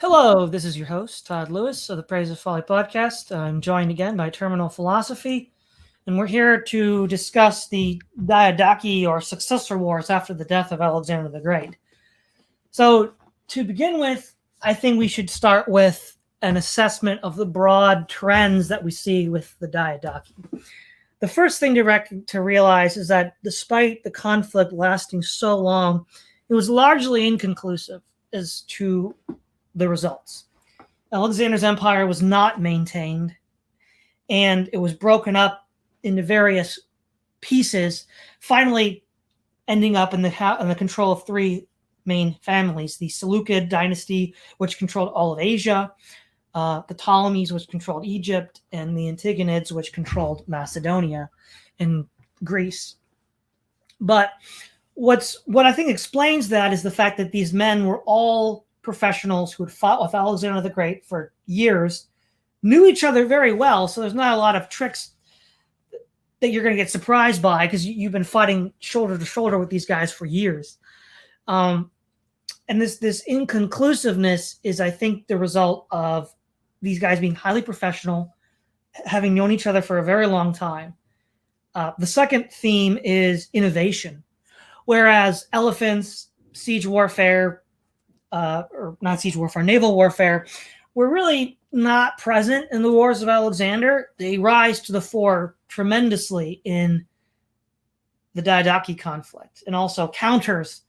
Hello, this is your host, Todd Lewis of the Praise of Folly podcast. I'm joined again by Terminal Philosophy, and we're here to discuss the Diodachi or successor wars after the death of Alexander the Great. So, to begin with, I think we should start with an assessment of the broad trends that we see with the Diodachi. The first thing to realize is that despite the conflict lasting so long, it was largely inconclusive as to the results. Alexander's empire was not maintained, and it was broken up into various pieces, finally ending up in the control of three main families: the Seleucid dynasty, which controlled all of Asia, the Ptolemies, which controlled Egypt, and the Antigonids, which controlled Macedonia and Greece. But what I think explains that is the fact that these men were all professionals who had fought with Alexander the Great for years, knew each other very well, so there's not a lot of tricks that you're going to get surprised by because you've been fighting shoulder to shoulder with these guys for years. And this inconclusiveness is, I think, the result of these guys being highly professional, having known each other for a very long time. The second theme is innovation. Whereas elephants, siege warfare, or not siege warfare, naval warfare, were really not present in the wars of Alexander. They rise to the fore tremendously in the Diodachi conflict, and also counters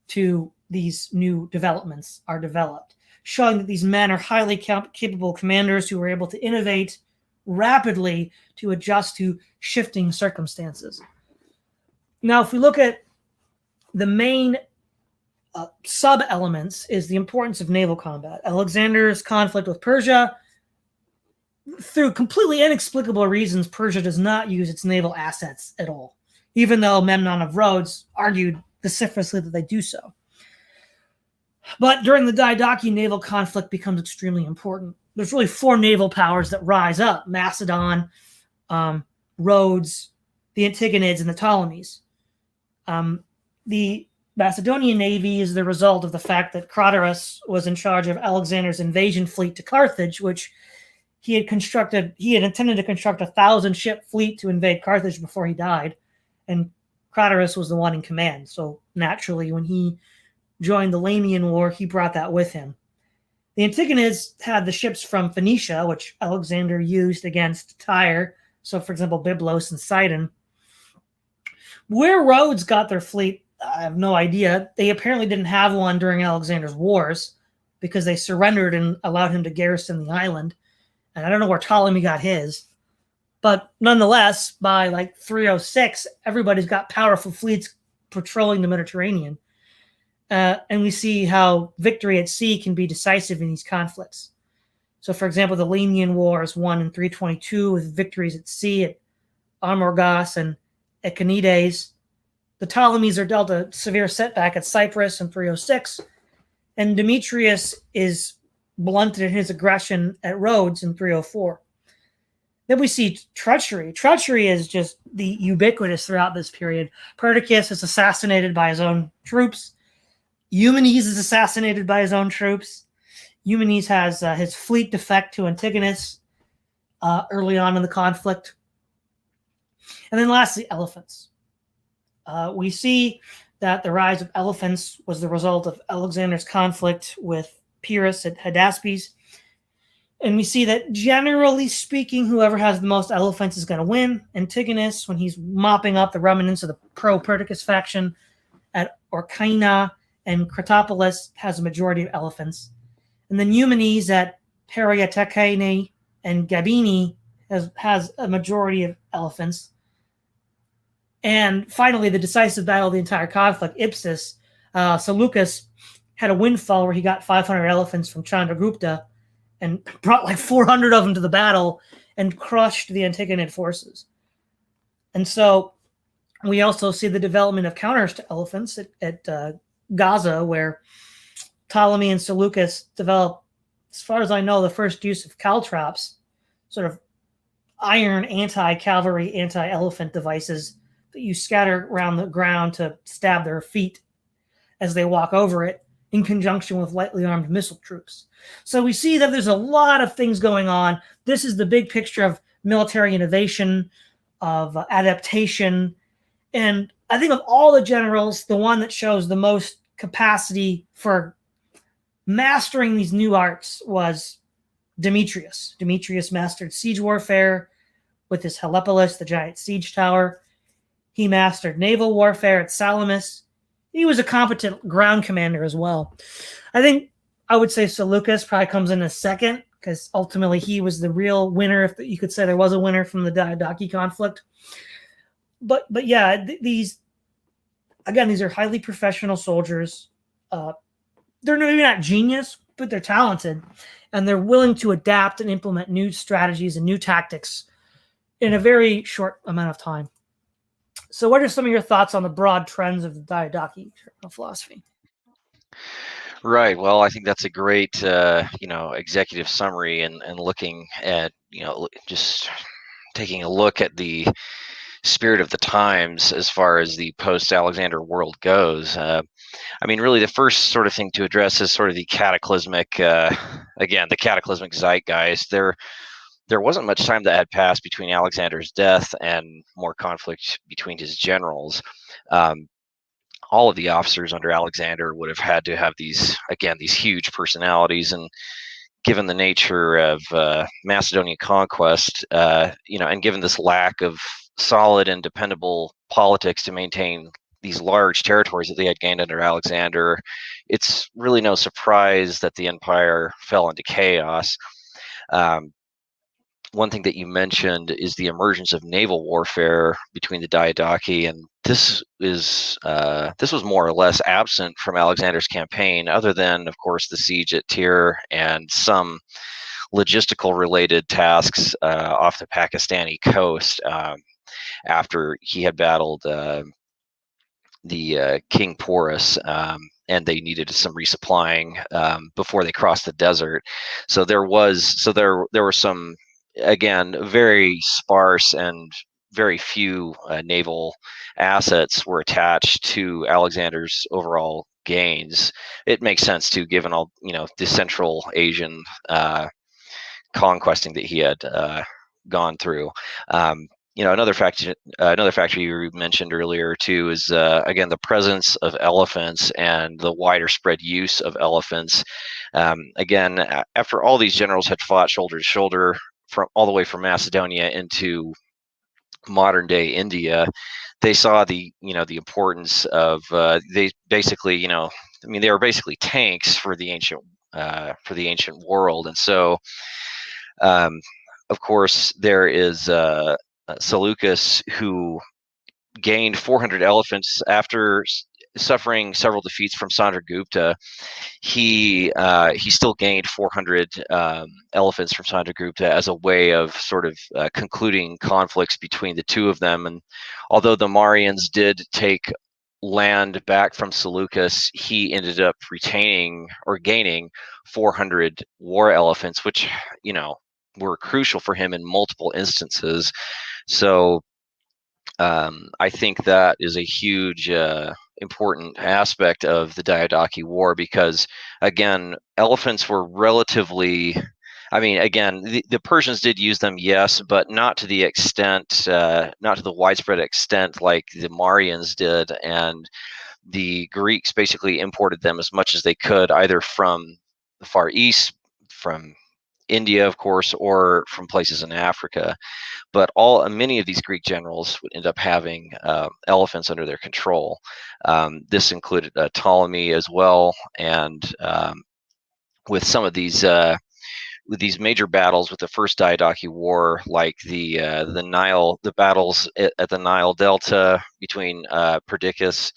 to these new developments are developed, showing that these men are highly capable commanders who were able to innovate rapidly to adjust to shifting circumstances. Now, if we look at the main sub-elements, is the importance of naval combat. Alexander's conflict with Persia, through completely inexplicable reasons, Persia does not use its naval assets at all, even though Memnon of Rhodes argued vociferously that they do so. But during the Diodachi, naval conflict becomes extremely important. There's really four naval powers that rise up: Macedon, Rhodes, the Antigonids, and the Ptolemies. The Macedonian navy is the result of the fact that Craterus was in charge of Alexander's invasion fleet to Carthage, which he had intended to construct a 1,000-ship fleet to invade Carthage before he died, and Craterus was the one in command. So naturally, when he joined the Lamian War, he brought that with him. The Antigonids had the ships from Phoenicia, which Alexander used against Tyre. So, for example, Byblos and Sidon. Where Rhodes got their fleet, I have no idea. They apparently didn't have one during Alexander's wars because they surrendered and allowed him to garrison the island. And I don't know where Ptolemy got his. But nonetheless, by like 306, everybody's got powerful fleets patrolling the Mediterranean. And we see how victory at sea can be decisive in these conflicts. So, for example, the Lamian Wars won in 322 with victories at sea at Amorgos and Echinides. The Ptolemies are dealt a severe setback at Cyprus in 306, and Demetrius is blunted in his aggression at Rhodes in 304. Then we see treachery. Treachery is just the ubiquitous throughout this period. Perdiccas is assassinated by his own troops. Eumenes is assassinated by his own troops. Eumenes has his fleet defect to Antigonus early on in the conflict. And then lastly, elephants. We see that the rise of elephants was the result of Alexander's conflict with Pyrrhus at Hydaspes. And we see that, generally speaking, whoever has the most elephants is going to win. Antigonus, when he's mopping up the remnants of the pro-Perdiccas faction at Orcina and Cratopolis, has a majority of elephants. And then Eumenes at Periatecane and Gabini has a majority of elephants. And finally, the decisive battle of the entire conflict, Ipsus, Seleucus had a windfall where he got 500 elephants from Chandragupta and brought like 400 of them to the battle and crushed the Antigonid forces. And so we also see the development of counters to elephants at Gaza, where Ptolemy and Seleucus developed, as far as I know, the first use of caltrops, sort of iron anti-cavalry, anti-elephant devices that you scatter around the ground to stab their feet as they walk over it in conjunction with lightly armed missile troops. So we see that there's a lot of things going on. This is the big picture of military innovation, of adaptation. And I think of all the generals, the one that shows the most capacity for mastering these new arts was Demetrius. Demetrius mastered siege warfare with his Helepolis, the giant siege tower. He mastered naval warfare at Salamis. He was a competent ground commander as well. I think I would say Seleucus probably comes in a second because ultimately he was the real winner, if you could say there was a winner from the Diodachi conflict. But yeah, these are highly professional soldiers. They're maybe not genius, but they're talented, and they're willing to adapt and implement new strategies and new tactics in a very short amount of time. So what are some of your thoughts on the broad trends of the Diodachi philosophy? Right. Well, I think that's a great, executive summary, and looking at, just taking a look at the spirit of the times as far as the post-Alexander world goes. Really, the first sort of thing to address is sort of the cataclysmic, the cataclysmic zeitgeist. There wasn't much time that had passed between Alexander's death and more conflict between his generals. All of the officers under Alexander would have had to have these huge personalities, and given the nature of Macedonian conquest, and given this lack of solid and dependable politics to maintain these large territories that they had gained under Alexander, it's really no surprise that the empire fell into chaos. One thing that you mentioned is the emergence of naval warfare between the Diodachi, and this was more or less absent from Alexander's campaign, other than, of course, the siege at Tyre and some logistical related tasks off the Pakistani coast after he had battled the King Porus, and they needed some resupplying before they crossed the desert. So there were some, again, very sparse and very few naval assets were attached to Alexander's overall gains. It makes sense too, given all the Central Asian conquesting that he had gone through. Another factor you mentioned earlier too is again the presence of elephants and the wider spread use of elephants. Again, after all these generals had fought shoulder to shoulder from all the way from Macedonia into modern day India, they saw the importance of they basically they were basically tanks for the ancient world. And so of course there is Seleucus, who gained 400 elephants after suffering several defeats from Chandragupta. He still gained 400 elephants from Chandragupta as a way of sort of concluding conflicts between the two of them. And although the Marians did take land back from Seleucus, he ended up retaining or gaining 400 war elephants, which were crucial for him in multiple instances. So I think that is a huge important aspect of the Diodachi War, because again, elephants were relatively, the Persians did use them, yes, but not to the extent, not to the widespread extent like the Marians did, and the Greeks basically imported them as much as they could, either from the Far East, from India, of course, or from places in Africa. But many of these Greek generals would end up having elephants under their control. This included Ptolemy as well, and with some of these major battles with the First Diodachi War, like the battles at the Nile Delta between Perdiccas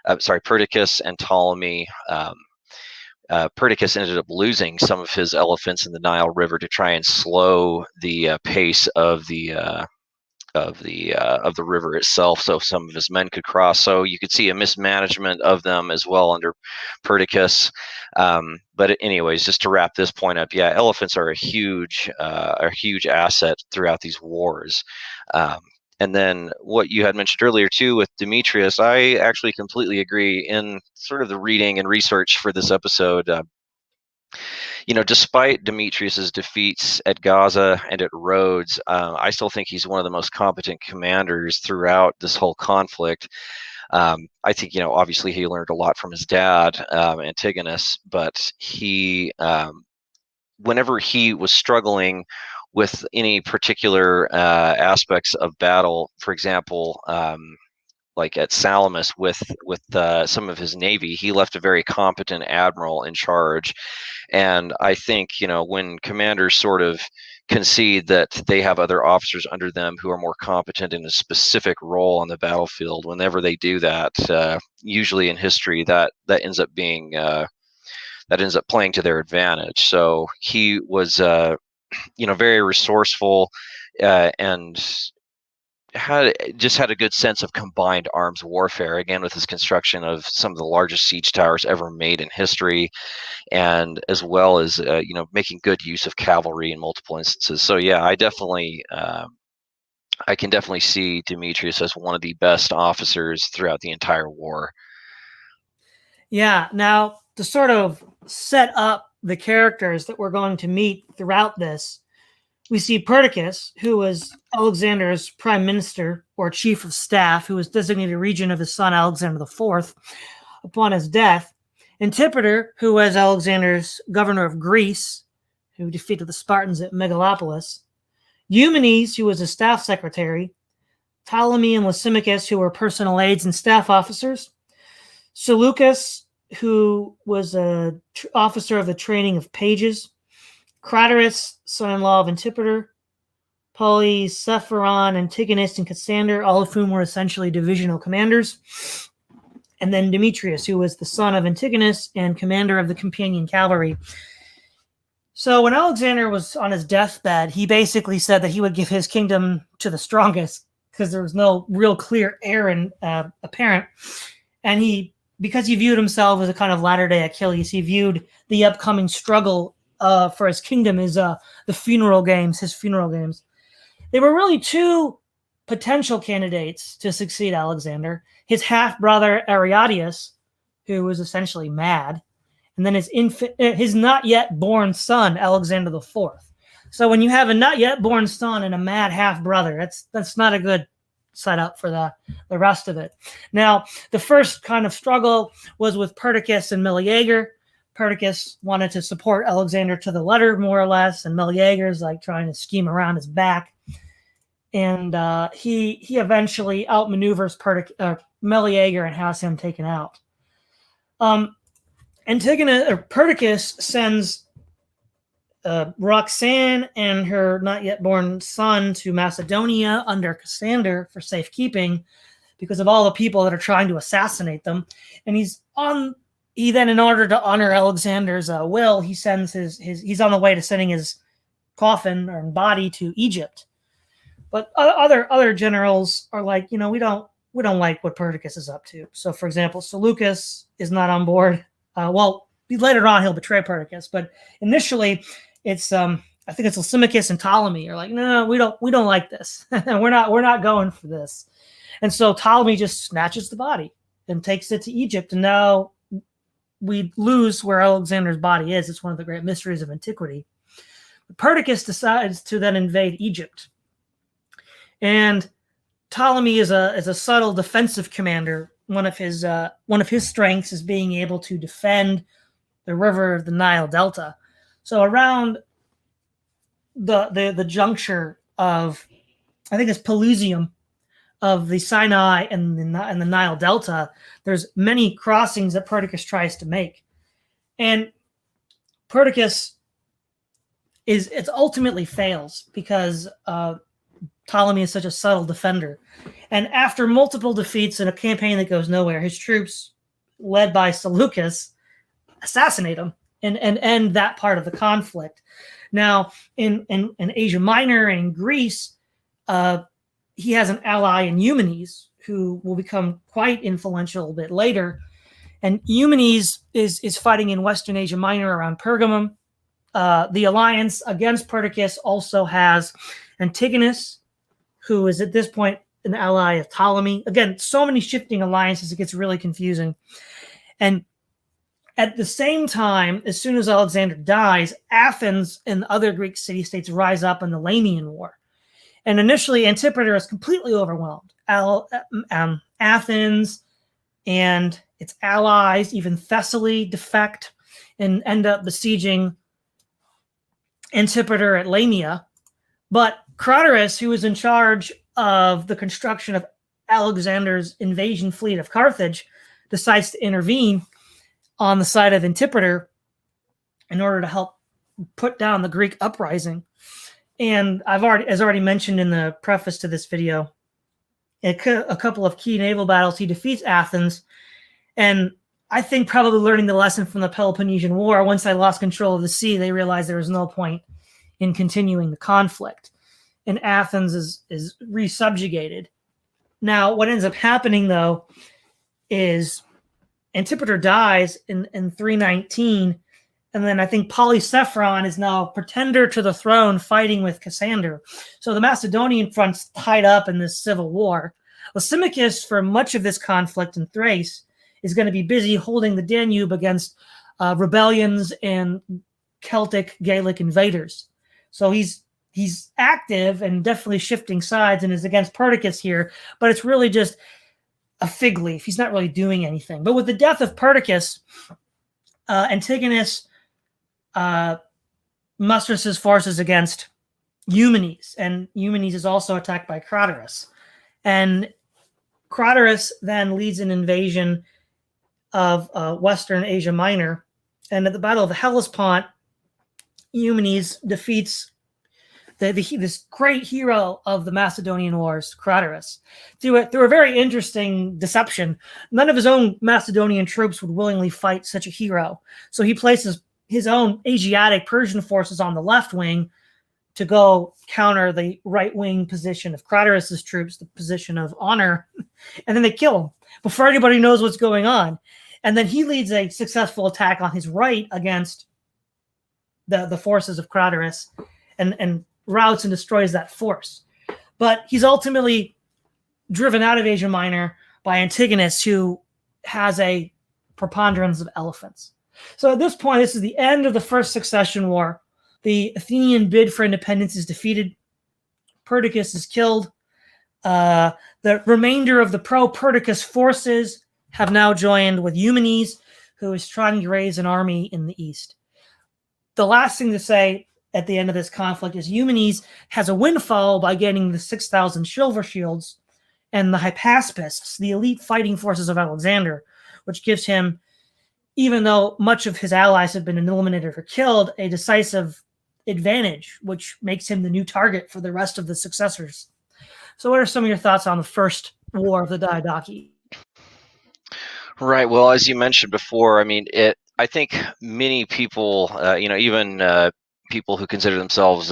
and Ptolemy. Perdiccas ended up losing some of his elephants in the Nile River to try and slow the pace of the river itself, so some of his men could cross. So you could see a mismanagement of them as well under Perdiccas. But anyways, just to wrap this point up, yeah, elephants are a huge asset throughout these wars. And then what you had mentioned earlier too with Demetrius, I actually completely agree. In sort of the reading and research for this episode, despite Demetrius's defeats at Gaza and at Rhodes, I still think he's one of the most competent commanders throughout this whole conflict. I think, obviously he learned a lot from his dad, Antigonus, but whenever he was struggling with any particular aspects of battle, for example, like at Salamis with some of his navy, he left a very competent admiral in charge. And I think, when commanders sort of concede that they have other officers under them who are more competent in a specific role on the battlefield, whenever they do that, usually in history, that ends up being that ends up playing to their advantage. So he was, very resourceful, and had a good sense of combined arms warfare, again with his construction of some of the largest siege towers ever made in history, and as well as making good use of cavalry in multiple instances. So yeah, I can definitely see Demetrius as one of the best officers throughout the entire war. Yeah, now to sort of set up the characters that we're going to meet throughout this, we see Perdiccas, who was Alexander's prime minister or chief of staff, who was designated regent of his son Alexander IV upon his death. Antipater, who was Alexander's governor of Greece, who defeated the Spartans at Megalopolis. Eumenes, who was his staff secretary. Ptolemy and Lysimachus, who were personal aides and staff officers. Seleucus, who was an officer of the training of pages. Craterus, son-in-law of Antipater. Polycepharon, Antigonus, and Cassander, all of whom were essentially divisional commanders. And then Demetrius, who was the son of Antigonus and commander of the companion cavalry. So when Alexander was on his deathbed, he basically said that he would give his kingdom to the strongest because there was no real clear heir apparent. And because he viewed himself as a kind of latter-day Achilles, he viewed the upcoming struggle for his kingdom as his funeral games. There were really two potential candidates to succeed Alexander: his half-brother Ariatius, who was essentially mad, and then his not yet born son Alexander IV. So when you have a not yet born son and a mad half-brother, that's not a good setup for the rest of it. Now, the first kind of struggle was with Perdiccas and Meleager. Perdiccas wanted to support Alexander to the letter, more or less, and Meleager's like trying to scheme around his back. And he eventually outmaneuvers Meleager and has him taken out. Perdiccas sends Roxanne and her not yet born son to Macedonia under Cassander for safekeeping because of all the people that are trying to assassinate them. And he then, in order to honor Alexander's will, he sends he's on the way to sending his coffin or body to Egypt. But other generals are like, we don't like what Perdiccas is up to. So, for example, Seleucus is not on board. Later on he'll betray Perdiccas, but initially it's I think it's Lysimachus and Ptolemy are like, no, we don't like this. we're not going for this. And so Ptolemy just snatches the body and takes it to Egypt, and now we lose where Alexander's body is. It's one of the great mysteries of antiquity. Perdiccas decides to then invade Egypt. And Ptolemy is a subtle defensive commander. One of his strengths is being able to defend the river of the Nile Delta. So around the juncture of, I think it's Pelusium, of the Sinai and the Nile Delta, there's many crossings that Perdiccas tries to make. And Perdiccas it ultimately fails because Ptolemy is such a subtle defender. And after multiple defeats in a campaign that goes nowhere, his troops, led by Seleucus, assassinate him and end that part of the conflict. Now, in Asia Minor and in Greece, he has an ally in Eumenes, who will become quite influential a bit later. And Eumenes is fighting in Western Asia Minor around Pergamum. The alliance against Perdiccas also has Antigonus, who is at this point an ally of Ptolemy. Again, so many shifting alliances, it gets really confusing. And at the same time, as soon as Alexander dies, Athens and other Greek city-states rise up in the Lamian War. And initially, Antipater is completely overwhelmed. Athens and its allies, even Thessaly, defect and end up besieging Antipater at Lamia. But Craterus, who was in charge of the construction of Alexander's invasion fleet of Carthage, decides to intervene on the side of Antipater in order to help put down the Greek uprising. And as already mentioned in the preface to this video, a couple of key naval battles, he defeats Athens. And I think probably learning the lesson from the Peloponnesian War, once they lost control of the sea, they realized there was no point in continuing the conflict. And Athens is resubjugated. Now, what ends up happening, though, is Antipater dies in 319, and then I think Polycephron is now pretender to the throne fighting with Cassander. So the Macedonian front's tied up in this civil war. Lysimachus, for much of this conflict in Thrace, is going to be busy holding the Danube against rebellions and Celtic Gaelic invaders. So he's active and definitely shifting sides and is against Perdiccas here, but it's really just a fig leaf. He's not really doing anything. But with the death of Perdiccas, Antigonus musters his forces against Eumenes, and Eumenes is also attacked by Craterus. And Craterus then leads an invasion of Western Asia Minor, and at the Battle of the Hellespont, Eumenes defeats this great hero of the Macedonian Wars, Craterus, through a very interesting deception. None of his own Macedonian troops would willingly fight such a hero, so he places his own Asiatic Persian forces on the left wing to go counter the right wing position of Craterus's troops, the position of honor, and then they kill him before anybody knows what's going on. And then he leads a successful attack on his right against the forces of Craterus and routs and destroys that force. But he's ultimately driven out of Asia Minor by Antigonus, who has a preponderance of elephants. So at this point, this is the end of the First Succession War. The Athenian bid for independence is defeated. Perdiccas is killed. The remainder of the pro-Perdiccas forces have now joined with Eumenes, who is trying to raise an army in the east. The last thing to say at the end of this conflict is Eumenes has a windfall by getting the 6,000 silver shields and the Hypaspists, the elite fighting forces of Alexander, which gives him, even though much of his allies have been eliminated or killed, a decisive advantage, which makes him the new target for the rest of the successors. So what are some of your thoughts on the first war of the Diodachi? Right. Well, as you mentioned before, I mean, I think many people, even people who consider themselves,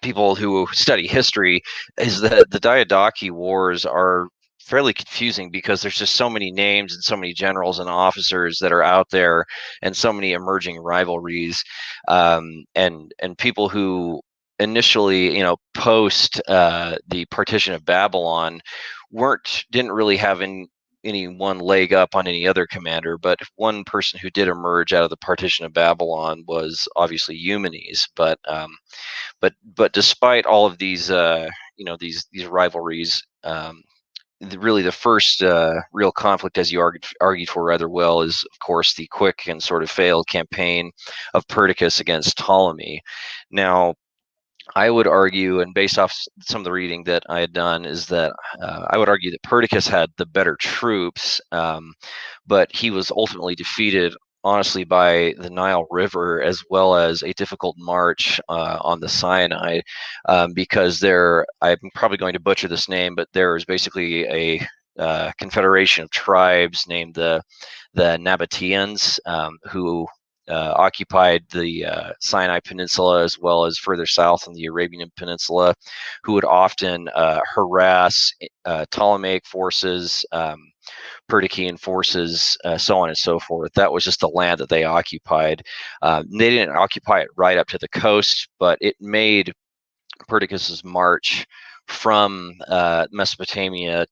people who study history, is that the Diodachi Wars are fairly confusing because there's just so many names and so many generals and officers that are out there, and so many emerging rivalries, and people who initially, post the partition of Babylon, didn't really have any one leg up on any other commander, but one person who did emerge out of the partition of Babylon was obviously Eumenes. But despite all of these these rivalries, really the first real conflict, as you argued for rather well, is of course the quick and sort of failed campaign of Perdiccas against Ptolemy. Now, I would argue, and based off some of the reading that I had done, is that I would argue that Perdiccas had the better troops, but he was ultimately defeated, honestly, by the Nile River, as well as a difficult march on the Sinai, because I'm probably going to butcher this name, but there is basically a confederation of tribes named the Nabateans, who occupied the Sinai Peninsula, as well as further south in the Arabian Peninsula, who would often harass Ptolemaic forces, Perdiccas forces, so on and so forth. That was just the land that they occupied. They didn't occupy it right up to the coast, but it made Perdiccas's march from Mesopotamia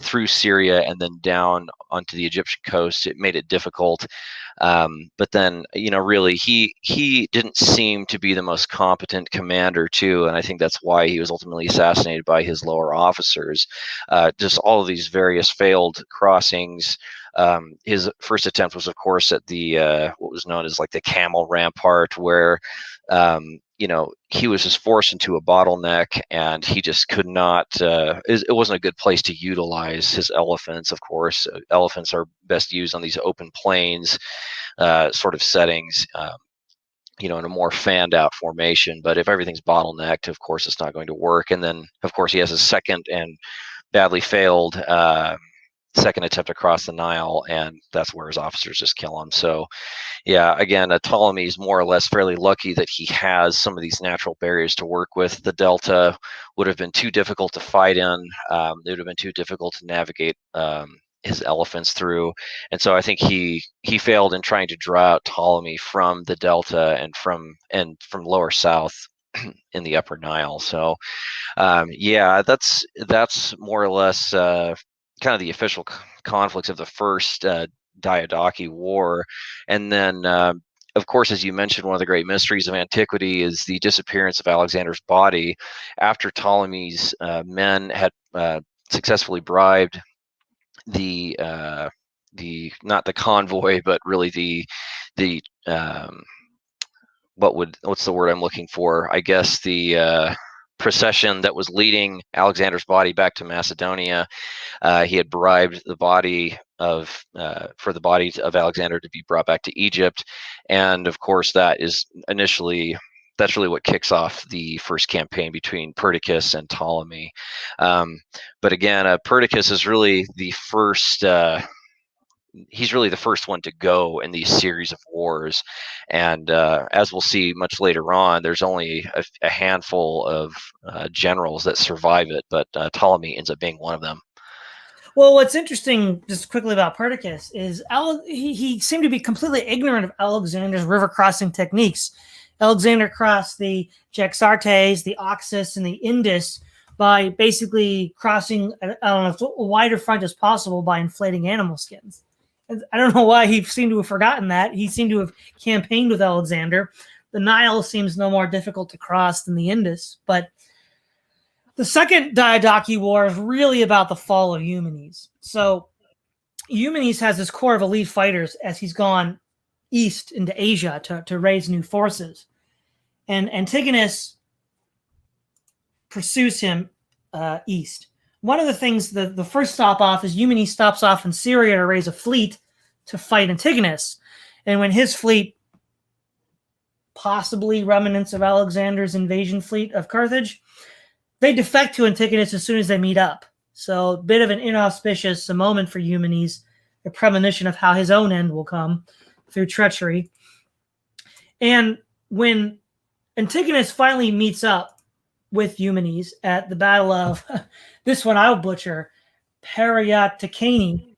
through Syria and then down onto the Egyptian coast. It made it difficult. But then, really, he didn't seem to be the most competent commander too, and I think that's why he was ultimately assassinated by his lower officers. Just all of these various failed crossings. His first attempt was, of course, at the what was known as like the Camel Rampart, where he was just forced into a bottleneck, and he just could not. It wasn't a good place to utilize his elephants. Of course, elephants are best used on these open plains sort of settings. In a more fanned out formation. But if everything's bottlenecked, of course, it's not going to work. And then, of course, he has a second and badly failed second attempt across the Nile, and that's where his officers just kill him. So, yeah, again, Ptolemy is more or less fairly lucky that he has some of these natural barriers to work with. The Delta would have been too difficult to fight in. It would have been too difficult to navigate his elephants through, and so I think he failed in trying to draw out Ptolemy from the Delta and from lower south in the Upper Nile. So yeah, that's more or less kind of the official conflicts of the first Diodachi War, and then. Of course, as you mentioned, one of the great mysteries of antiquity is the disappearance of Alexander's body after Ptolemy's men had successfully bribed the not the convoy, but really the what's the word I'm looking for? I guess the procession that was leading Alexander's body back to Macedonia. He had bribed the body of for the body of Alexander to be brought back to Egypt, and of course that's really what kicks off the first campaign between Perdiccas and Ptolemy. But again, Perdiccas is really the first. He's really the first one to go in these series of wars, and as we'll see much later on, there's only a handful of generals that survive it, but Ptolemy ends up being one of them. Well, what's interesting, just quickly about Perdiccas, is he seemed to be completely ignorant of Alexander's river crossing techniques. Alexander crossed the Jaxartes, the Oxus, and the Indus by basically crossing a wider front as possible by inflating animal skins. I don't know why he seemed to have forgotten that. He seemed to have campaigned with Alexander. The Nile seems no more difficult to cross than the Indus, but the second Diodachi War is really about the fall of Eumenes. So Eumenes has this core of elite fighters as he's gone east into Asia to raise new forces. And Antigonus pursues him east. One of the things, the first stop off is Eumenes stops off in Syria to raise a fleet to fight Antigonus. And when his fleet, possibly remnants of Alexander's invasion fleet of Carthage, they defect to Antigonus as soon as they meet up. So a bit of an inauspicious moment for Eumenes, a premonition of how his own end will come through treachery. And when Antigonus finally meets up with Eumenes at the Battle of, this one I'll butcher, Periotikani,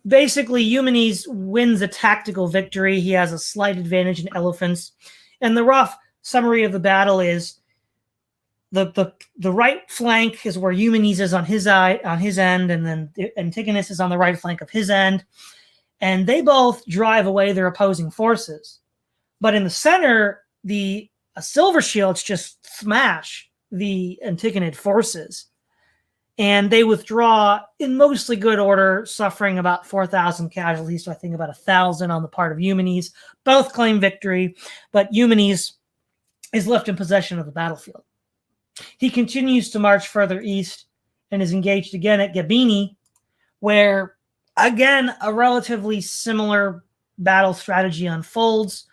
basically Eumenes wins a tactical victory. He has a slight advantage in elephants. And the rough summary of the battle is the right flank is where Eumenes is on his end, and then Antigonus is on the right flank of his end. And they both drive away their opposing forces. But in the center, the silver shields just smash the Antigonid forces. And they withdraw in mostly good order, suffering about 4,000 casualties, so I think about 1,000 on the part of Eumenes. Both claim victory, but Eumenes is left in possession of the battlefield. He continues to march further east and is engaged again at Gabini, where, again, a relatively similar battle strategy unfolds.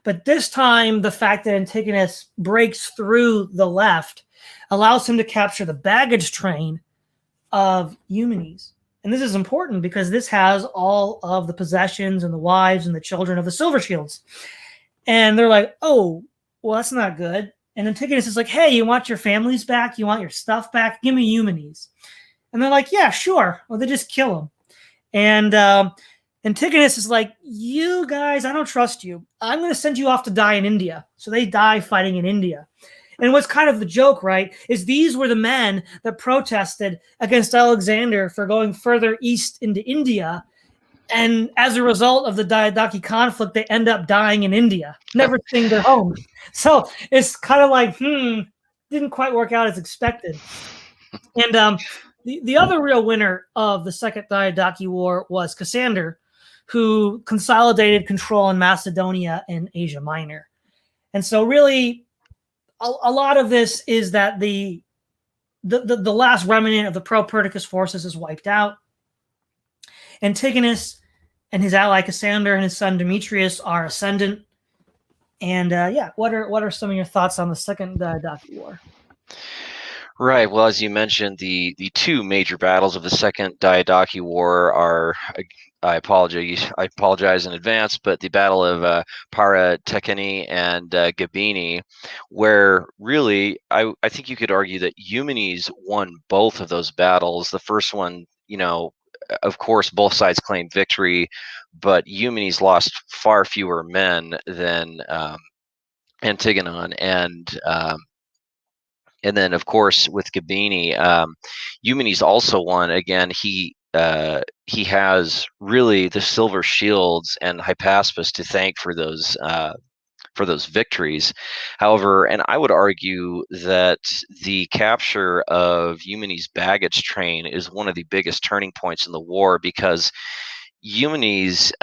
But this time, the fact that Antigonus breaks through the left allows him to capture the baggage train of Eumenes. And this is important because this has all of the possessions and the wives and the children of the silver shields. And they're like, oh, well, that's not good. And Antigonus is like, hey, you want your families back? You want your stuff back? Give me Eumenes. And they're like, yeah, sure. Well, they just kill him. And Antigonus is like, you guys, I don't trust you. I'm going to send you off to die in India. So they die fighting in India. And what's kind of the joke, right, is these were the men that protested against Alexander for going further east into India. And as a result of the Diodachi conflict, they end up dying in India, never seeing their homes. So it's kind of like, didn't quite work out as expected. And the other real winner of the Second Diodachi War was Cassander, who consolidated control in Macedonia and Asia Minor. And so really, a lot of this is that the last remnant of the pro-Perdiccas forces is wiped out. Antigonus and his ally Cassander and his son Demetrius are ascendant. And what are some of your thoughts on the Second Diodachi War? Right. Well, as you mentioned, the two major battles of the Second Diodachi War are, I apologize in advance, but the Battle of Para-Tekeni and Gabini, where really I think you could argue that Eumenes won both of those battles. The first one, of course, both sides claimed victory, but Eumenes lost far fewer men than Antigonon, and then, of course, with Gabini, Eumenes also won. Again, he has really the silver shields and Hypaspis to thank for those victories. However, and I would argue that the capture of Eumenes' baggage train is one of the biggest turning points in the war, because Eumenes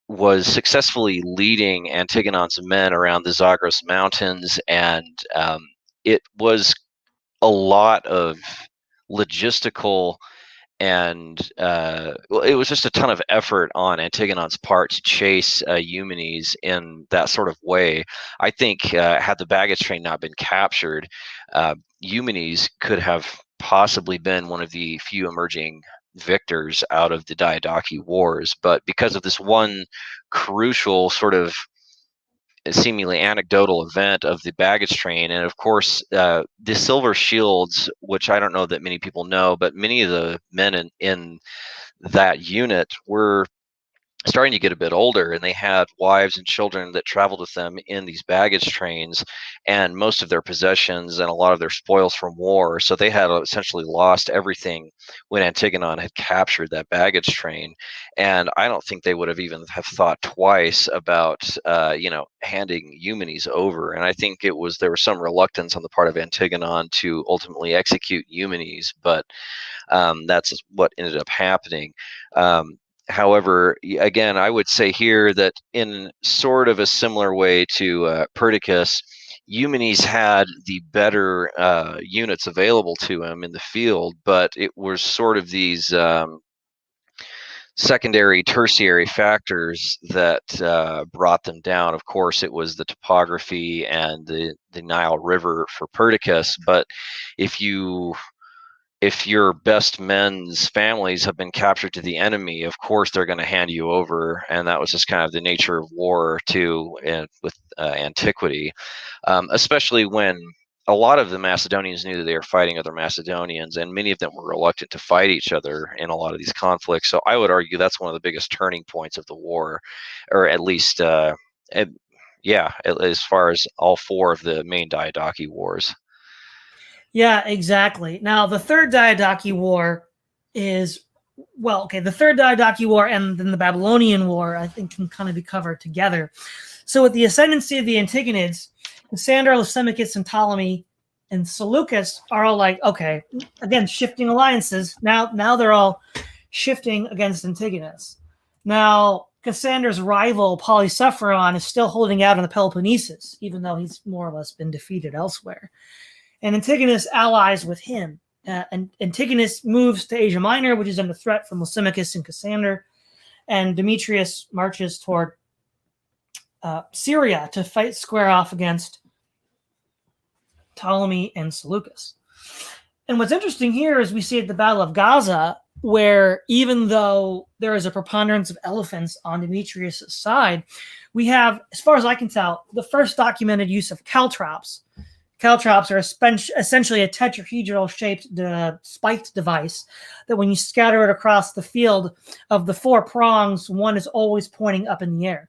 was successfully leading Antigonon's men around the Zagros Mountains, and it was a lot of logistical and it was just a ton of effort on Antigonon's part to chase Eumenes in that sort of way. I think had the baggage train not been captured, Eumenes could have possibly been one of the few emerging victors out of the Diodachi Wars. But because of this one crucial sort of seemingly anecdotal event of the baggage train, and of course the silver shields, which I don't know that many people know, but many of the men in that unit were starting to get a bit older, and they had wives and children that traveled with them in these baggage trains, and most of their possessions and a lot of their spoils from war. So they had essentially lost everything when Antigonon had captured that baggage train. And I don't think they would have even have thought twice about handing Eumenes over. And I think there was some reluctance on the part of Antigonon to ultimately execute Eumenes, but that's what ended up happening. However, again, I would say here that in sort of a similar way to Perdiccas, Eumenes had the better units available to him in the field, but it was sort of these secondary, tertiary factors that brought them down. Of course, it was the topography and the Nile River for Perdiccas, but if your best men's families have been captured to the enemy, of course they're going to hand you over, and that was just kind of the nature of war too, with antiquity, especially when a lot of the Macedonians knew that they were fighting other Macedonians, and many of them were reluctant to fight each other in a lot of these conflicts. So I would argue that's one of the biggest turning points of the war, or at least, as far as all four of the main Diodachi wars. Yeah, exactly. Now, the Third Diodachi War is, the Third Diodachi War and then the Babylonian War, I think, can kind of be covered together. So with the ascendancy of the Antigonids, Cassander, Lysimachus, and Ptolemy and Seleucus are all like, okay, again, shifting alliances. Now they're all shifting against Antigonus. Now, Cassander's rival, Polycepharon, is still holding out on the Peloponnesus, even though he's more or less been defeated elsewhere. And Antigonus allies with him. And Antigonus moves to Asia Minor, which is under threat from Lysimachus and Cassander. And Demetrius marches toward Syria to fight square off against Ptolemy and Seleucus. And what's interesting here is we see at the Battle of Gaza, where even though there is a preponderance of elephants on Demetrius' side, we have, as far as I can tell, the first documented use of caltrops. Caltrops are essentially a tetrahedral-shaped spiked device that when you scatter it across the field, of the four prongs, one is always pointing up in the air.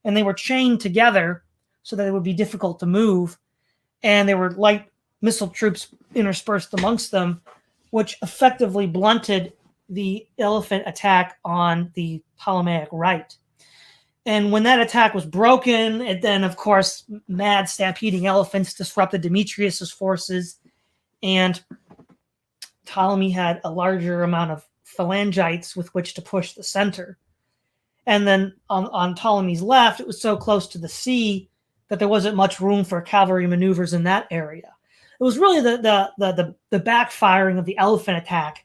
And they were chained together so that it would be difficult to move. and there were light missile troops interspersed amongst them, which effectively blunted the elephant attack on the Ptolemaic right. And when that attack was broken, it then, of course, mad stampeding elephants disrupted Demetrius's forces, and Ptolemy had a larger amount of phalangites with which to push the center. And then on Ptolemy's left, it was so close to the sea that there wasn't much room for cavalry maneuvers in that area. It was really the backfiring of the elephant attack,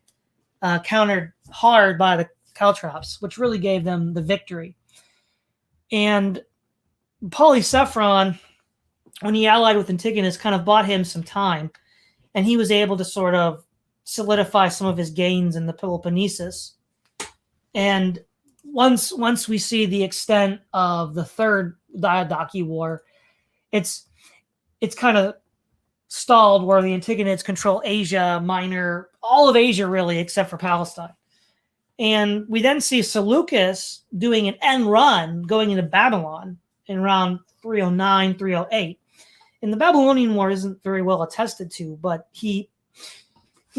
countered hard by the caltrops, which really gave them the victory. And Polycephron, when he allied with Antigonus, kind of bought him some time, and he was able to sort of solidify some of his gains in the Peloponnesus. And once we see the extent of the third Diodachi War, it's kind of stalled, where the Antagonists control Asia Minor, all of Asia really, except for Palestine. And we then see Seleucus doing an end run going into Babylon in around 309, 308. And the Babylonian War isn't very well attested to, but he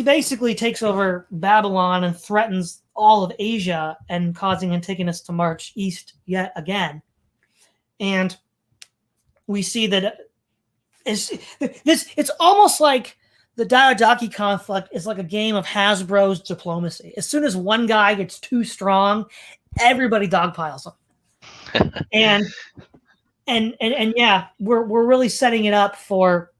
basically takes over Babylon and threatens all of Asia, and causing Antigonus to march east yet again. And we see that it's almost like the Diodachi conflict is like a game of Hasbro's diplomacy. As soon as one guy gets too strong, everybody dogpiles him. and yeah, we're really setting it up for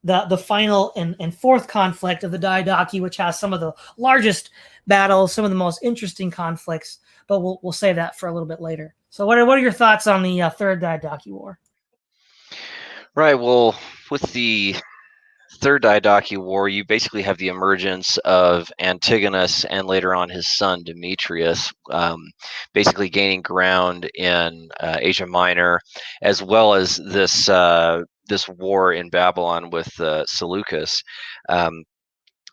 the final and fourth conflict of the Diodachi, which has some of the largest battles, some of the most interesting conflicts. But we'll save that for a little bit later. So, what are your thoughts on the third Diodachi War? Right. Well, with the Third Diodachi War, you basically have the emergence of Antigonus and later on his son Demetrius, basically gaining ground in Asia Minor, as well as this war in Babylon with Seleucus.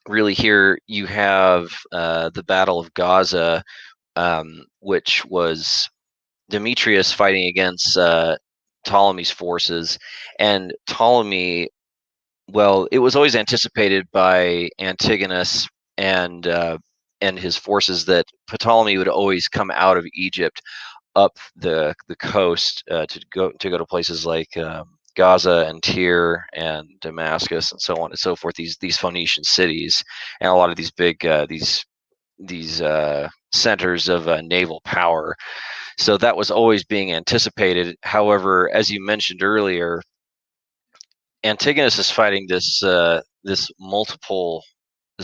Really, here you have the Battle of Gaza, which was Demetrius fighting against Ptolemy's forces, and Ptolemy. Well, it was always anticipated by Antigonus and his forces that Ptolemy would always come out of Egypt up the coast to go to places like Gaza and Tyre and Damascus and so on and so forth. These Phoenician cities and a lot of these big these centers of naval power. So that was always being anticipated. However, as you mentioned earlier, Antigonus is fighting this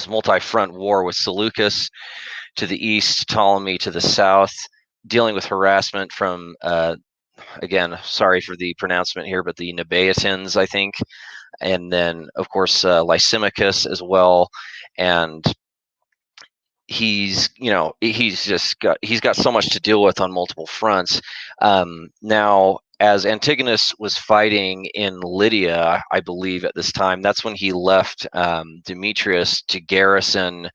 multi-front war with Seleucus to the east, Ptolemy to the south, dealing with harassment from again, sorry for the pronouncement here, but the Nabaeans, I think, and then of course Lysimachus as well, and he's got so much to deal with on multiple fronts. Now, as Antigonus was fighting in Lydia, I believe at this time, that's when he left Demetrius to garrison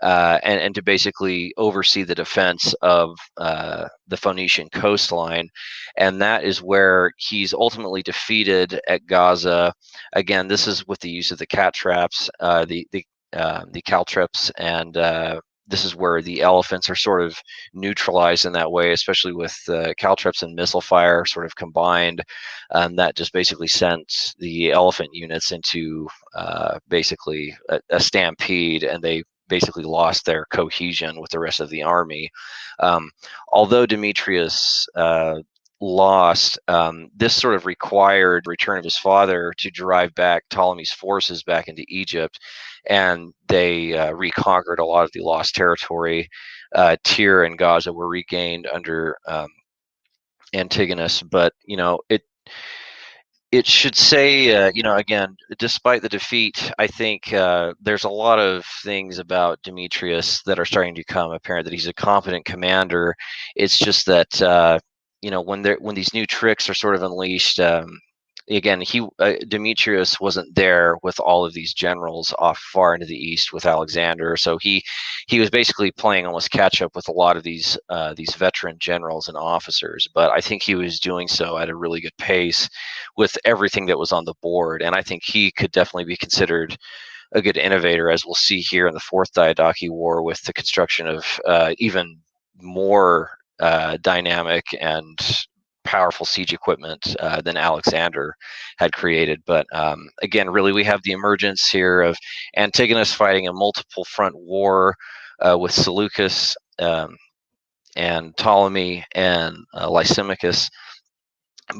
and to basically oversee the defense of the Phoenician coastline. And that is where he's ultimately defeated at Gaza. Again, this is with the use of the cat traps, the caltrops, and this is where the elephants are sort of neutralized in that way, especially with caltrops and missile fire sort of combined. That just basically sent the elephant units into basically a stampede, and they basically lost their cohesion with the rest of the army. Although Demetrius lost, this sort of required return of his father to drive back Ptolemy's forces back into Egypt, and they reconquered a lot of the lost territory. Tyre and Gaza were regained under Antigonus, but it should say, again, despite the defeat, I think there's a lot of things about Demetrius that are starting to become apparent, that he's a competent commander. It's just that when these new tricks are sort of unleashed, again, Demetrius wasn't there with all of these generals off far into the east with Alexander, so he was basically playing almost catch up with a lot of these veteran generals and officers. But I think he was doing so at a really good pace with everything that was on the board, and I think he could definitely be considered a good innovator, as we'll see here in the Fourth Diodachi War with the construction of even more dynamic and powerful siege equipment than Alexander had created. But again, really, we have the emergence here of Antigonus fighting a multiple front war with Seleucus and Ptolemy and Lysimachus.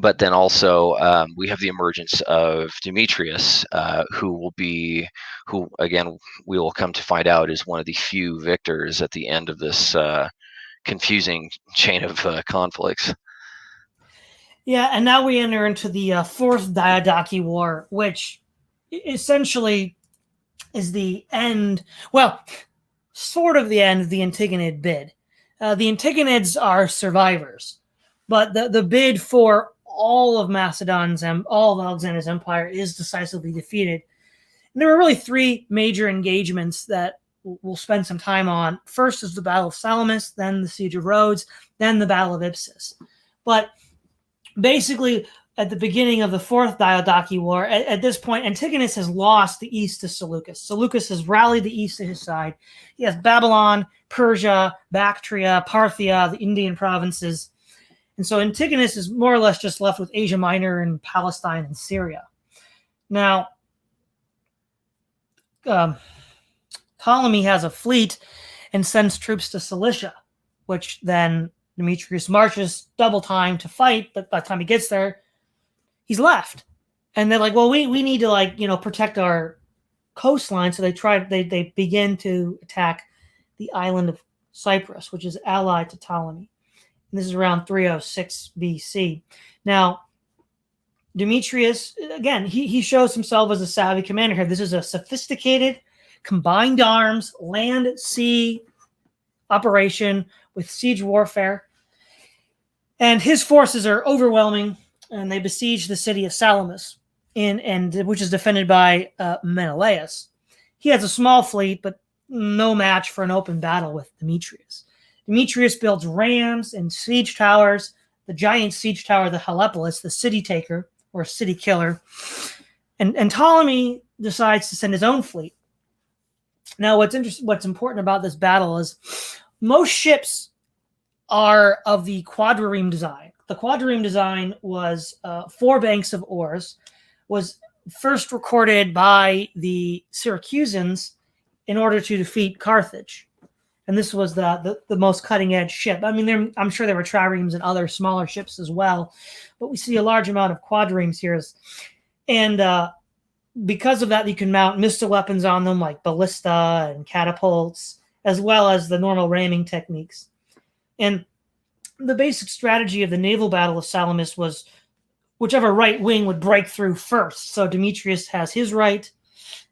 But then also we have the emergence of Demetrius, who again we will come to find out is one of the few victors at the end of this confusing chain of conflicts. Yeah, and now we enter into the Fourth Diodachi War, which essentially is the end, well, sort of the end of the Antigonid bid. The Antigonids are survivors, but the bid for all of Macedon's and all of Alexander's empire is decisively defeated. And there were really three major engagements that we'll spend some time on. First is the Battle of Salamis, then the Siege of Rhodes, then the Battle of Ipsus. But basically, at the beginning of the Fourth Diodachi War, at this point, Antigonus has lost the east to Seleucus. Seleucus has rallied the east to his side. He has Babylon, Persia, Bactria, Parthia, the Indian provinces. And so Antigonus is more or less just left with Asia Minor and Palestine and Syria. Now, Ptolemy has a fleet and sends troops to Cilicia, which then Demetrius marches double time to fight, but by the time he gets there, he's left. And they're like, well, we need to protect our coastline. So they begin to attack the island of Cyprus, which is allied to Ptolemy. And this is around 306 BC. Now, Demetrius, again, he shows himself as a savvy commander here. This is a sophisticated, combined arms, land, sea operation with siege warfare. And his forces are overwhelming, and they besiege the city of Salamis, which is defended by Menelaus. He has a small fleet, but no match for an open battle with Demetrius. Demetrius builds rams and siege towers, the giant siege tower, the Helepolis, the city taker, or city killer. And Ptolemy decides to send his own fleet. Now, what's important about this battle is most ships are of the quadrireme design. The quadrireme design was 4 banks of oars, was first recorded by the Syracusans in order to defeat Carthage. And this was the most cutting-edge ship. I mean, I'm sure there were triremes and other smaller ships as well, but we see a large amount of quadriremes here. And because of that, you can mount missile weapons on them like ballista and catapults, as well as the normal ramming techniques. And the basic strategy of the naval battle of Salamis was whichever right wing would break through first. So Demetrius has his right,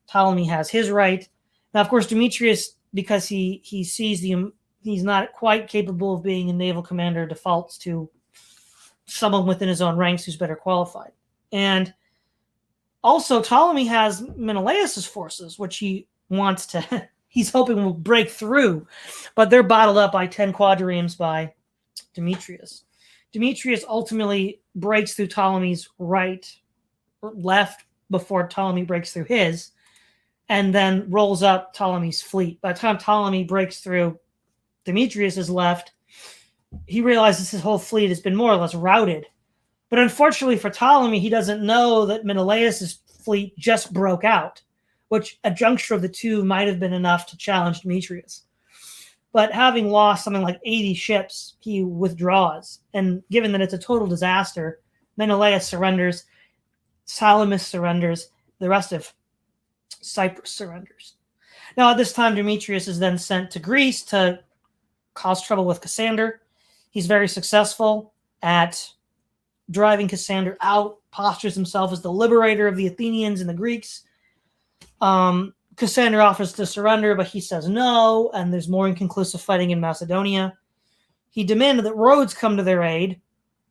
Ptolemy has his right. Now, of course, Demetrius, because he sees he's not quite capable of being a naval commander, defaults to someone within his own ranks who's better qualified. And also, Ptolemy has Menelaus's forces, which he's hoping will break through, but they're bottled up by 10 quadriremes by Demetrius. Demetrius ultimately breaks through Ptolemy's left before Ptolemy breaks through his, and then rolls up Ptolemy's fleet. By the time Ptolemy breaks through Demetrius's left, he realizes his whole fleet has been more or less routed. But unfortunately for Ptolemy, he doesn't know that Menelaus's fleet just broke out, which a juncture of the two might have been enough to challenge Demetrius. But having lost something like 80 ships, he withdraws. And given that it's a total disaster, Menelaus surrenders, Salamis surrenders, the rest of Cyprus surrenders. Now, at this time, Demetrius is then sent to Greece to cause trouble with Cassander. He's very successful at driving Cassander out, postures himself as the liberator of the Athenians and the Greeks. Cassander offers to surrender, but he says no, and there's more inconclusive fighting in Macedonia. He demanded that Rhodes come to their aid.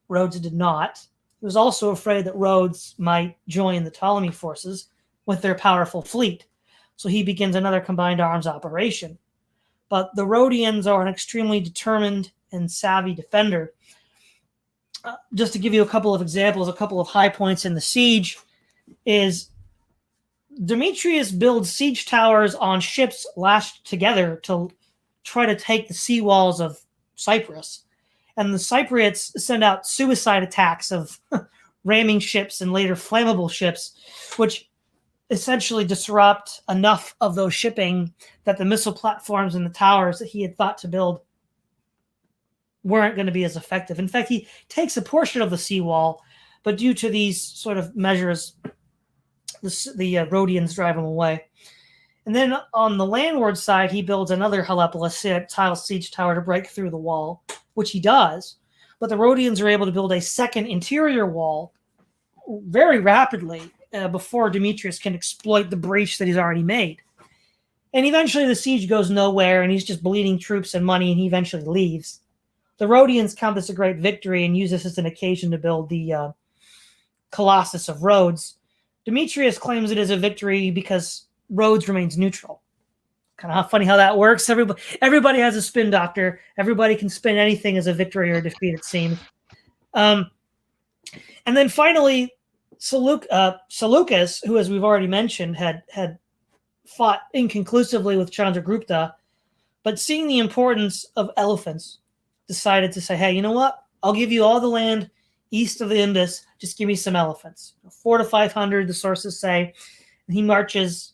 Rhodes did not. He was also afraid that Rhodes might join the Ptolemy forces with their powerful fleet, so he begins another combined arms operation. But the Rhodians are an extremely determined and savvy defender. Just to give you a couple of examples, a couple of high points in the siege is Demetrius builds siege towers on ships lashed together to try to take the seawalls of Cyprus. And the Cypriots send out suicide attacks of ramming ships and later flammable ships, which essentially disrupt enough of those shipping that the missile platforms and the towers that he had thought to build weren't going to be as effective. In fact, he takes a portion of the seawall, but due to these sort of measures, the Rhodians drive him away. And then on the landward side, he builds another Helepolis tile siege tower to break through the wall, which he does. But the Rhodians are able to build a second interior wall very rapidly before Demetrius can exploit the breach that he's already made. And eventually the siege goes nowhere, and he's just bleeding troops and money, and he eventually leaves. The Rhodians count this a great victory and use this as an occasion to build the Colossus of Rhodes. Demetrius claims it as a victory because Rhodes remains neutral. Kind of funny how that works. Everybody has a spin doctor. Everybody can spin anything as a victory or a defeat, it seems. And then finally, Seleucus, who, as we've already mentioned, had fought inconclusively with Chandragupta, but seeing the importance of elephants, decided to say, hey, you know what? I'll give you all the land east of the Indus. Just give me some elephants. 400 to 500, the sources say. And he marches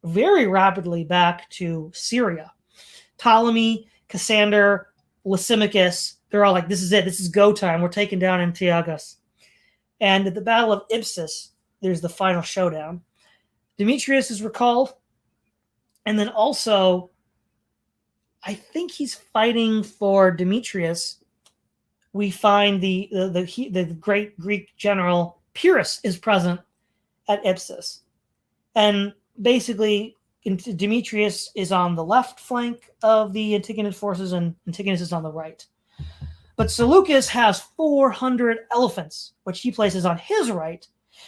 very rapidly back to Syria. Ptolemy, Cassander, Lysimachus, they're all like, this is it. This is go time. We're taking down Antiochus. And at the Battle of Ipsus, there's the final showdown. Demetrius is recalled. And then also, I think he's fighting for Demetrius. We find the great Greek general Pyrrhus is present at Ipsus. And basically, Demetrius is on the left flank of the Antigonid forces, and Antigonus is on the right. But Seleucus has 400 elephants, which he places on his right,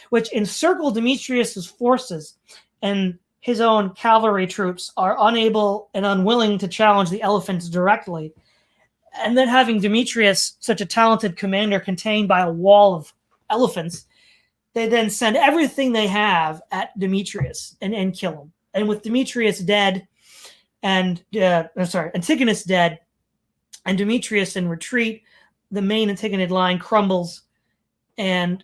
which encircle Demetrius's forces, and his own cavalry troops are unable and unwilling to challenge the elephants directly. And then having Demetrius, such a talented commander, contained by a wall of elephants, they then send everything they have at Demetrius and kill him. And with Demetrius dead, Antigonus dead, and Demetrius in retreat, the main Antigonid line crumbles, and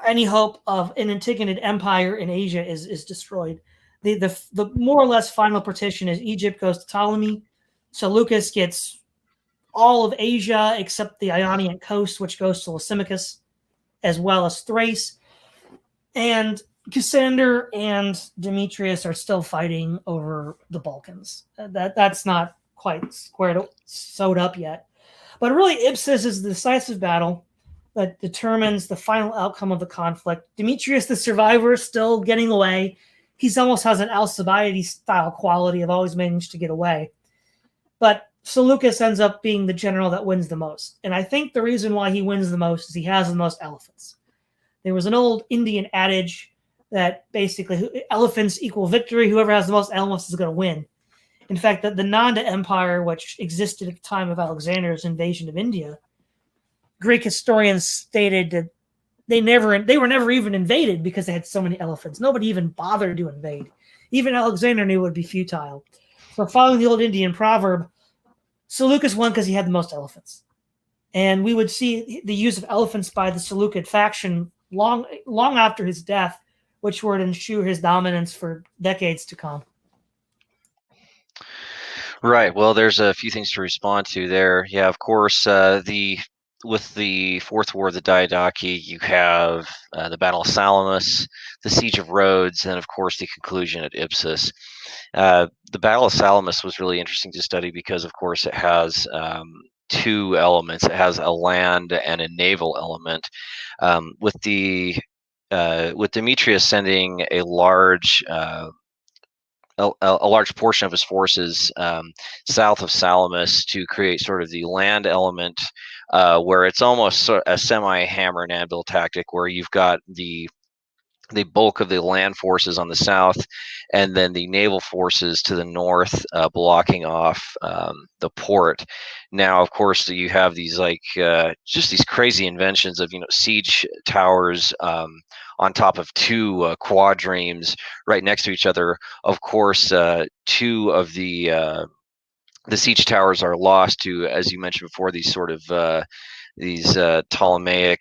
any hope of an Antigonid empire in Asia is destroyed. The more or less final partition is Egypt goes to Ptolemy. Seleucus gets all of Asia except the Ionian coast, which goes to Lysimachus, as well as Thrace. And Cassander and Demetrius are still fighting over the Balkans. That's not quite sewed up yet. But really, Ipsus is the decisive battle that determines the final outcome of the conflict. Demetrius, the survivor, is still getting away. He almost has an Alcibiades-style quality of always managing to get away. But Seleucus ends up being the general that wins the most. And I think the reason why he wins the most is he has the most elephants. There was an old Indian adage that basically elephants equal victory. Whoever has the most elephants is going to win. In fact, the Nanda Empire, which existed at the time of Alexander's invasion of India, Greek historians stated that they were never even invaded because they had so many elephants. Nobody even bothered to invade. Even Alexander knew it would be futile. So following the old Indian proverb, Seleucus won because he had the most elephants. And we would see the use of elephants by the Seleucid faction long after his death, which would ensure his dominance for decades to come. Right. Well, there's a few things to respond to there. Yeah, of course, with the Fourth War of the Diodachi, you have the Battle of Salamis, the Siege of Rhodes, and of course the conclusion at Ipsus. The Battle of Salamis was really interesting to study because, of course, it has two elements. It has a land and a naval element. With Demetrius sending a large portion of his forces south of Salamis to create sort of the land element where it's almost a semi-hammer and anvil tactic, where you've got the bulk of the land forces on the south, and then the naval forces to the north, blocking off the port. Now, of course, you have these just these crazy inventions of siege towers on top of two quadremes right next to each other. Of course, two of the siege towers are lost to, as you mentioned before, these sort of these Ptolemaic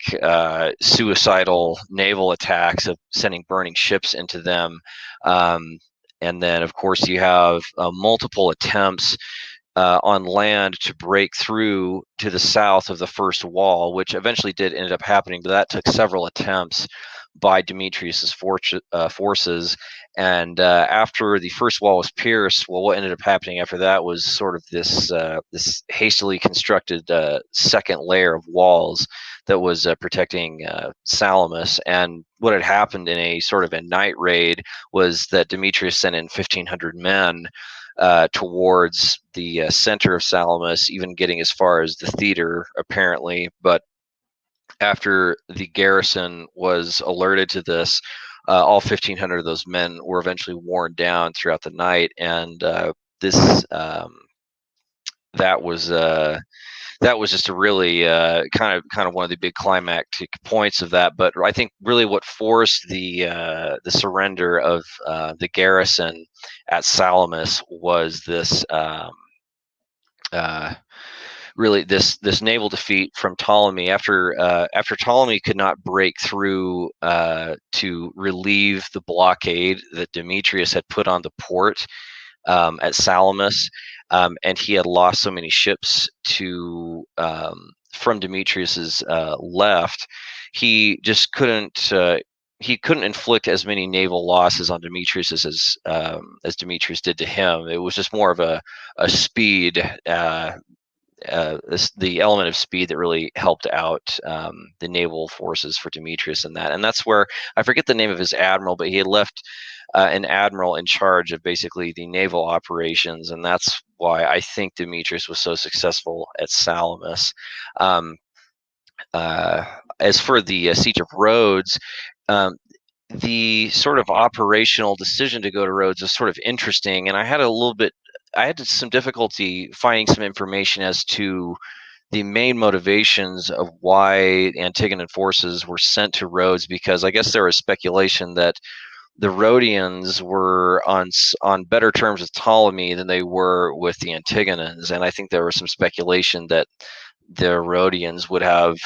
suicidal naval attacks of sending burning ships into them. And then, of course, you have multiple attempts on land to break through to the south of the first wall, which eventually did end up happening, but that took several attempts by Demetrius's forces. And after the first wall was pierced, well, what ended up happening after that was sort of this hastily constructed second layer of walls that was protecting Salamis. And what had happened in a sort of a night raid was that Demetrius sent in 1,500 men towards the center of Salamis, even getting as far as the theater, apparently. But after the garrison was alerted to this, all 1,500 of those men were eventually worn down throughout the night, and this that was that was just a really kind of one of the big climactic points of that. But I think really what forced the surrender of the garrison at Salamis was this really this naval defeat from Ptolemy. After Ptolemy could not break through to relieve the blockade that Demetrius had put on the port at Salamis, and he had lost so many ships to from Demetrius's left, he just couldn't. He couldn't inflict as many naval losses on Demetrius as Demetrius did to him. It was just more of a speed, the element of speed that really helped out the naval forces for Demetrius in that. And that's where, I forget the name of his admiral, but he had left an admiral in charge of basically the naval operations, and that's why I think Demetrius was so successful at Salamis. As for the siege of Rhodes, the sort of operational decision to go to Rhodes is sort of interesting, and I had some difficulty finding some information as to the main motivations of why Antigonid forces were sent to Rhodes, because I guess there was speculation that the Rhodians were on better terms with Ptolemy than they were with the Antigonans, and I think there was some speculation that the Rhodians would have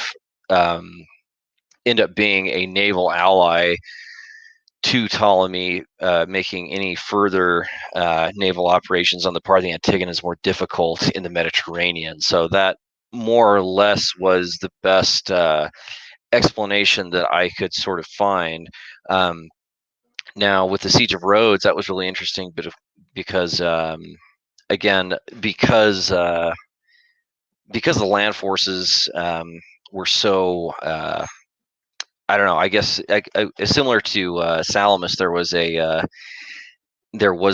end up being a naval ally to Ptolemy, making any further naval operations on the part of the Antigonans more difficult in the Mediterranean. So that more or less was the best explanation that I could sort of find. Now, with the Siege of Rhodes, that was really interesting, because again, because the land forces were so I don't know. I guess similar to Salamis, there was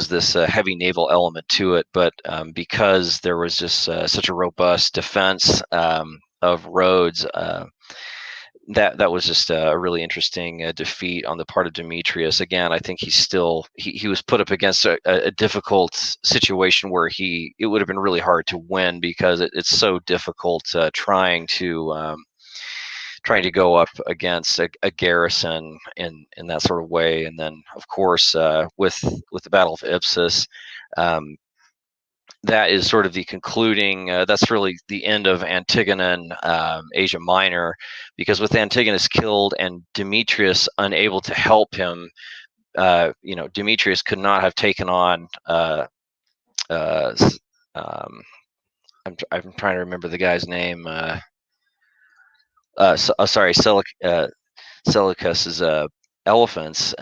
this heavy naval element to it, but because there was just such a robust defense of Rhodes, that was just a really interesting defeat on the part of Demetrius. Again, I think he was put up against a difficult situation where it would have been really hard to win, because it's so difficult trying to go up against a garrison in that sort of way. And then, of course, with the Battle of Ipsus, that is sort of the concluding. That's really the end of Antigonan Asia Minor, because with Antigonus killed and Demetrius unable to help him, Demetrius could not have taken on. I'm trying to remember the guy's name. Sorry, Seleucus's elephants.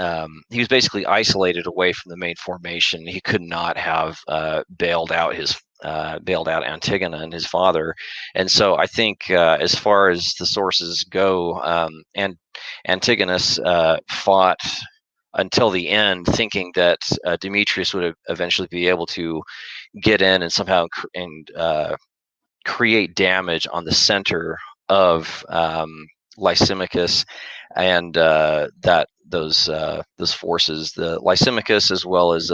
He was basically isolated away from the main formation. He could not have bailed out Antigona and his father. And so I think, as far as the sources go, and Antigonus fought until the end, thinking that Demetrius would eventually be able to get in and somehow create damage on the center of Lysimachus and those forces, the Lysimachus as well as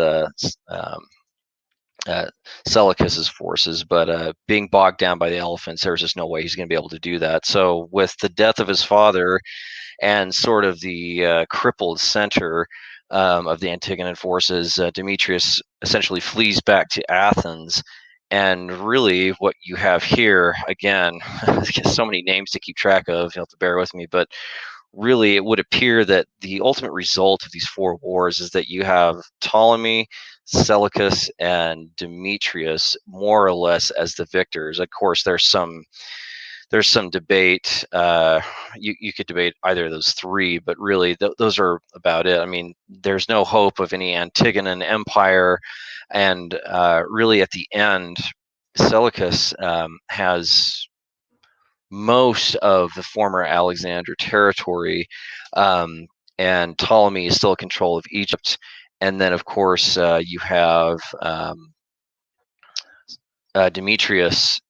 Seleucus's forces, but being bogged down by the elephants, there was just no way he's going to be able to do that. So with the death of his father and sort of the crippled center of the Antigonid forces, Demetrius essentially flees back to Athens. And really what you have here, again, so many names to keep track of, you'll have to bear with me, but really it would appear that the ultimate result of these 4 wars is that you have Ptolemy, Seleucus, and Demetrius more or less as the victors. Of course, there's some debate. You could debate either of those 3, but really those are about it. I mean, there's no hope of any Antigonan empire, and really at the end, Seleucus has most of the former Alexander territory, and Ptolemy is still in control of Egypt. And then, of course, you have Demetrius,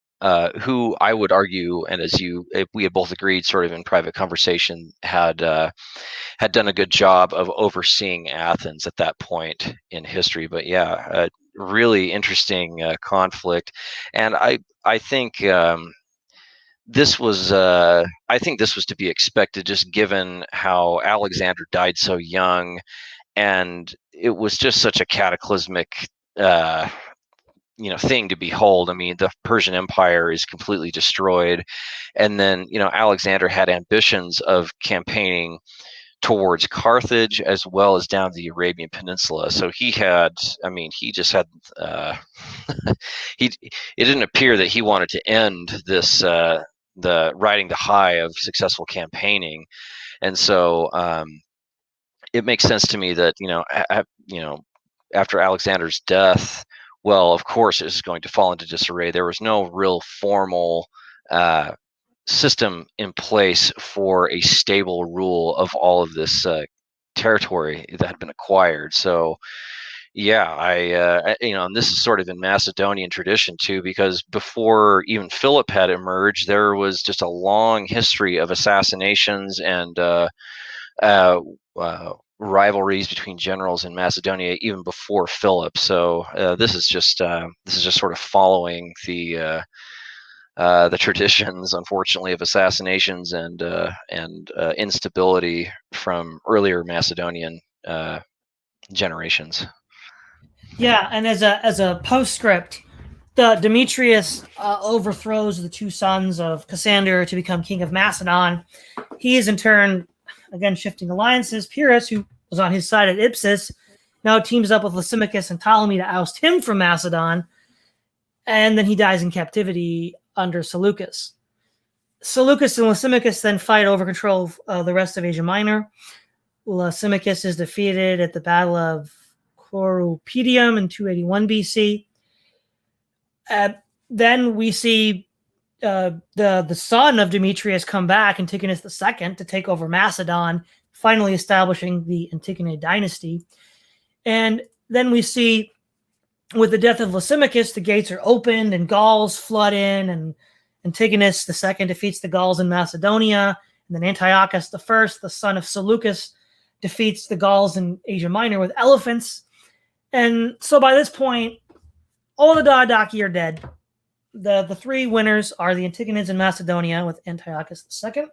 who I would argue, and if we had both agreed, sort of in private conversation, had done a good job of overseeing Athens at that point in history. But yeah, really interesting conflict, and I think. This was to be expected, just given how Alexander died so young, and it was just such a cataclysmic thing to behold. I mean, the Persian Empire is completely destroyed, and then Alexander had ambitions of campaigning towards Carthage as well as down the Arabian Peninsula. So he just had it didn't appear that he wanted to end this the riding the high of successful campaigning, and so it makes sense to me that after Alexander's death, well, of course, it was going to fall into disarray. There was no real formal system in place for a stable rule of all of this territory that had been acquired. So yeah, and this is sort of in Macedonian tradition too, because before even Philip had emerged, there was just a long history of assassinations and rivalries between generals in Macedonia even before Philip. So this is just sort of following the traditions, unfortunately, of assassinations and instability from earlier Macedonian generations. Yeah, and as a postscript, Demetrius overthrows the 2 sons of Cassander to become king of Macedon. He is in turn, again, shifting alliances. Pyrrhus, who was on his side at Ipsus, now teams up with Lysimachus and Ptolemy to oust him from Macedon, and then he dies in captivity under Seleucus. Seleucus and Lysimachus then fight over control of the rest of Asia Minor. Lysimachus is defeated at the Battle of Corupedium in 281 BC. Then we see the son of Demetrius come back, Antigonus II, to take over Macedon, finally establishing the Antigonid dynasty. And then we see, with the death of Lysimachus, the gates are opened and Gauls flood in, and Antigonus II defeats the Gauls in Macedonia. And then Antiochus I, the son of Seleucus, defeats the Gauls in Asia Minor with elephants. And so by this point, all the Diodachi are dead. The 3 winners are the Antigonids in Macedonia with Antiochus II.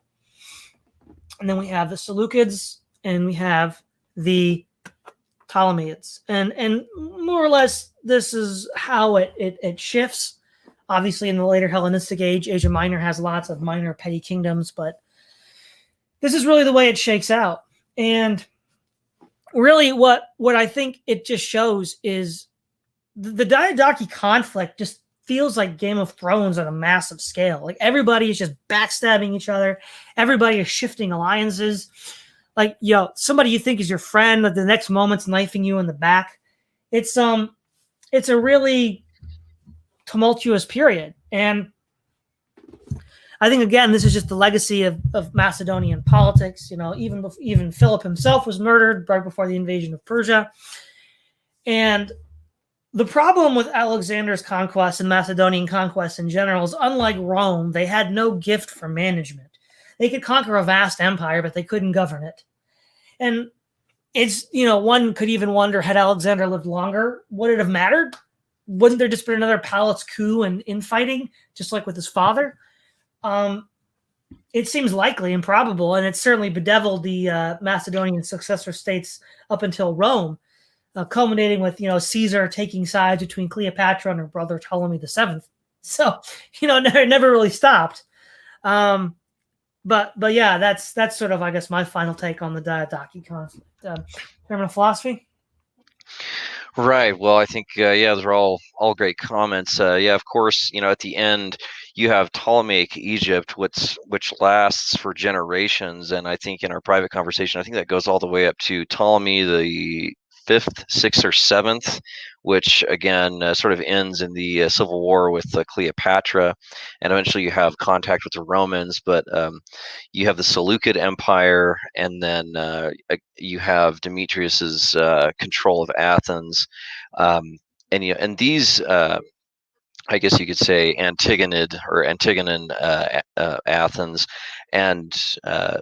And then we have the Seleucids, and we have the Ptolemaids. And more or less, this is how it shifts. Obviously, in the later Hellenistic age, Asia Minor has lots of minor petty kingdoms, but this is really the way it shakes out. And really what I think it just shows is the Diodachi conflict just feels like Game of Thrones on a massive scale. Like, everybody is just backstabbing each other. Everybody is shifting alliances. Like, somebody you think is your friend, at the next moment's knifing you in the back. It's a really tumultuous period. And I think, again, this is just the legacy of Macedonian politics. Even Philip himself was murdered right before the invasion of Persia. And The problem with Alexander's conquest and Macedonian conquest in general is, unlike Rome, they had no gift for management. They could conquer a vast empire, but they couldn't govern it. And it's, one could even wonder, had Alexander lived longer, would it have mattered? Wouldn't there just been another palace coup and infighting, just like with his father? It seems likely and probable, and it certainly bedeviled the Macedonian successor states up until Rome, culminating with Caesar taking sides between Cleopatra and her brother Ptolemy VII. So it never really stopped. But yeah, that's sort of, I guess, my final take on the Diodachi conflict. Terminal philosophy. Right. Well, I think those are all great comments. Yeah, of course. At the end, you have Ptolemaic Egypt, which lasts for generations, and I think in our private conversation, I think that goes all the way up to Ptolemy the fifth, sixth, or seventh, which again sort of ends in the civil war with Cleopatra, and eventually you have contact with the Romans, but you have the Seleucid Empire, and then you have Demetrius's control of Athens, and these. I guess you could say Antigonid or Antigonan Athens, and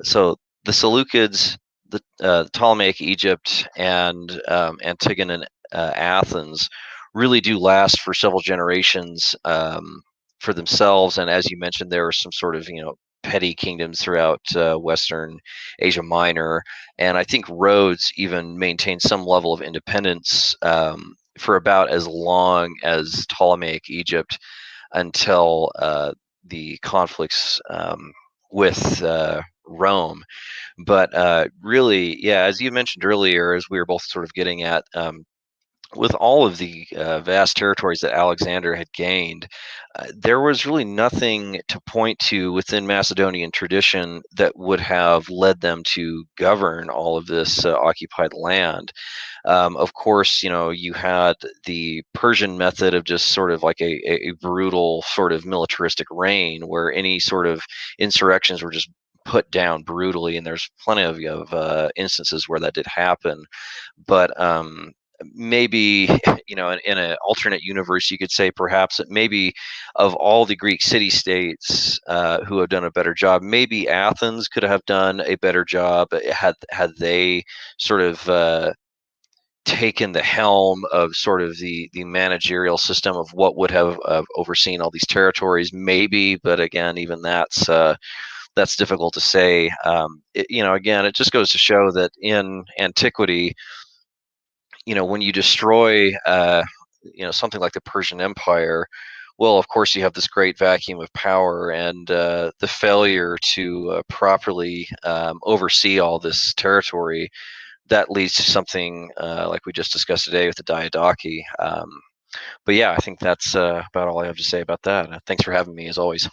so the Seleucids, the Ptolemaic Egypt, and Antigonan Athens really do last for several generations for themselves. And as you mentioned, there are some sort of petty kingdoms throughout Western Asia Minor, and I think Rhodes even maintained some level of independence for about as long as Ptolemaic Egypt, until the conflicts with Rome. But really, yeah, as you mentioned earlier, as we were both sort of getting at, with all of the vast territories that Alexander had gained, there was really nothing to point to within Macedonian tradition that would have led them to govern all of this occupied land. Of course, you had the Persian method of just sort of like a brutal sort of militaristic reign, where any sort of insurrections were just put down brutally, and there's plenty of instances where that did happen. But maybe in an alternate universe, you could say perhaps that maybe of all the Greek city-states who have done a better job, maybe Athens could have done a better job had they sort of taken the helm of sort of the managerial system of what would have overseen all these territories, maybe. But again, even that's difficult to say. Again, it just goes to show that in antiquity, when you destroy something like the Persian Empire, well, of course, you have this great vacuum of power, and the failure to properly oversee all this territory, that leads to something like we just discussed today with the Diodachi. But yeah, I think that's about all I have to say about that. Thanks for having me, as always.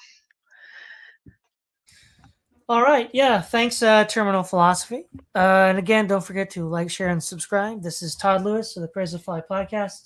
All right. Yeah. Thanks, Terminal Philosophy. And again, don't forget to like, share, and subscribe. This is Todd Lewis of the Praise of Fly podcast.